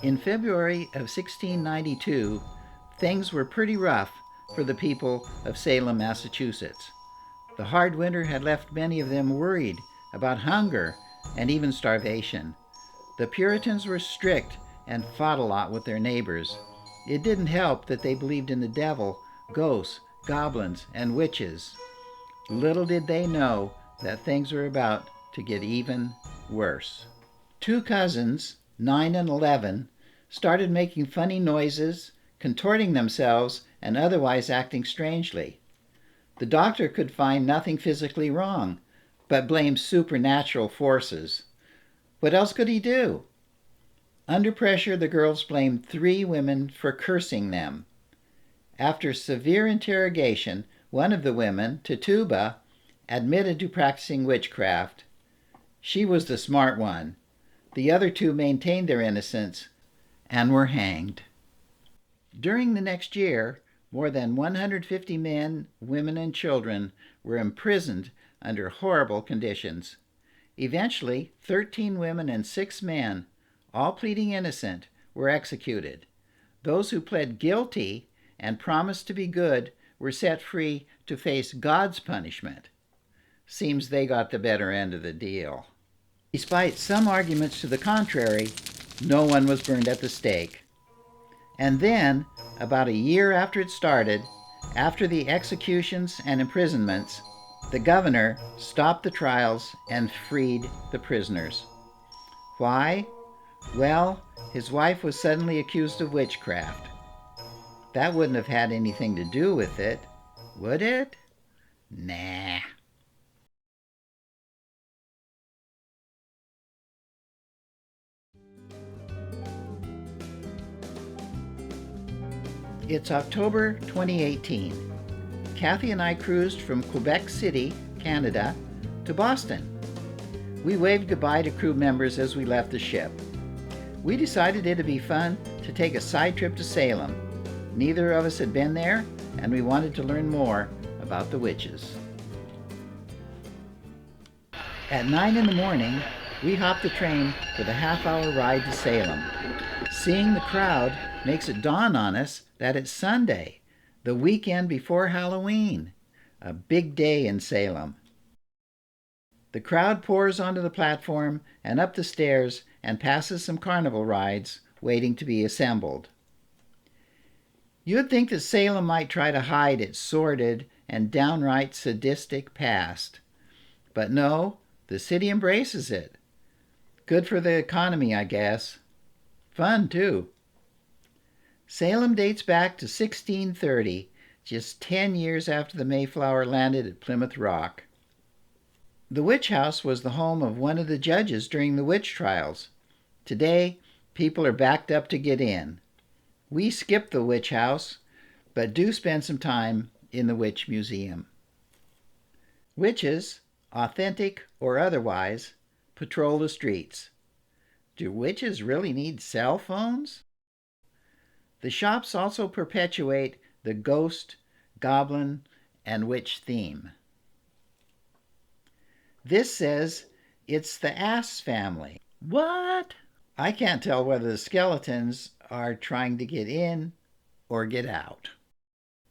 In February of 1692, things were pretty rough for the people of Salem, Massachusetts. The hard winter had left many of them worried about hunger and even starvation. The Puritans were strict and fought a lot with their neighbors. It didn't help that they believed in the devil, ghosts, goblins, and witches. Little did they know that things were about to get even worse. Two cousins, 9 and 11, started making funny noises, contorting themselves, and otherwise acting strangely. The doctor could find nothing physically wrong, but blamed supernatural forces. What else could he do? Under pressure, the girls blamed 3 women for cursing them. After severe interrogation, one of the women, Tituba, admitted to practicing witchcraft. She was the smart one. The other 2 maintained their innocence and were hanged. During the next year, more than 150 men, women, and children were imprisoned under horrible conditions. Eventually, 13 women and 6 men, all pleading innocent, were executed. Those who pled guilty and promised to be good were set free to face God's punishment. Seems they got the better end of the deal. Despite some arguments to the contrary, no one was burned at the stake. And then, about a year after it started, after the executions and imprisonments, the governor stopped the trials and freed the prisoners. Why? Well, his wife was suddenly accused of witchcraft. That wouldn't have had anything to do with it, would it? Nah. It's October 2018. Kathy and I cruised from Quebec City, Canada, to Boston. We waved goodbye to crew members as we left the ship. We decided it'd be fun to take a side trip to Salem. Neither of us had been there, and we wanted to learn more about the witches. At 9 in the morning, we hopped the train for the half-hour ride to Salem. Seeing the crowd makes it dawn on us that it's Sunday, the weekend before Halloween, a big day in Salem. The crowd pours onto the platform and up the stairs and passes some carnival rides waiting to be assembled. You'd think that Salem might try to hide its sordid and downright sadistic past. But no, the city embraces it. Good for the economy, I guess. Fun, too. Salem dates back to 1630, just 10 years after the Mayflower landed at Plymouth Rock. The witch house was the home of one of the judges during the witch trials. Today, people are backed up to get in. We skip the witch house, but do spend some time in the Witch Museum. Witches, authentic or otherwise, patrol the streets. Do witches really need cell phones? The shops also perpetuate the ghost, goblin, and witch theme. This says it's the ass family. What? I can't tell whether the skeletons are trying to get in or get out.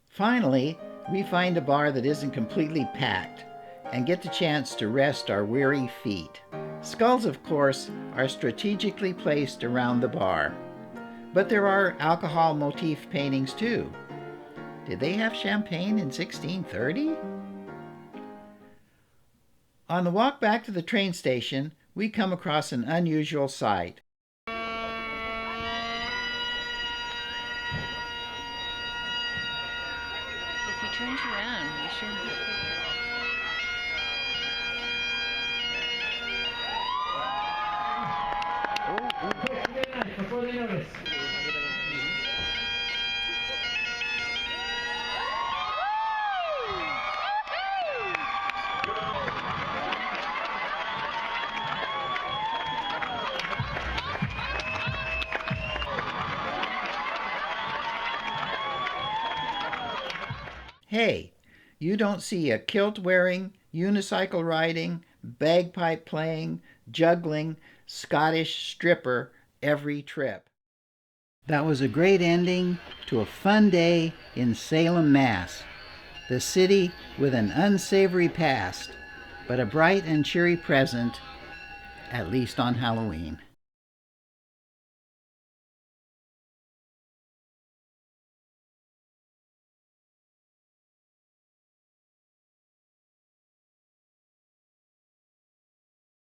Finally, we find a bar that isn't completely packed and get the chance to rest our weary feet. Skulls, of course, are strategically placed around the bar. But there are alcohol motif paintings too. Did they have champagne in 1630? On the walk back to the train station, we come across an unusual sight. If he turns around, you shouldn't. Before they notice. Hey, you don't see a kilt wearing, unicycle riding, bagpipe playing, juggling Scottish stripper every trip. That was a great ending to a fun day in Salem, Mass. The city with an unsavory past, but a bright and cheery present, at least on Halloween.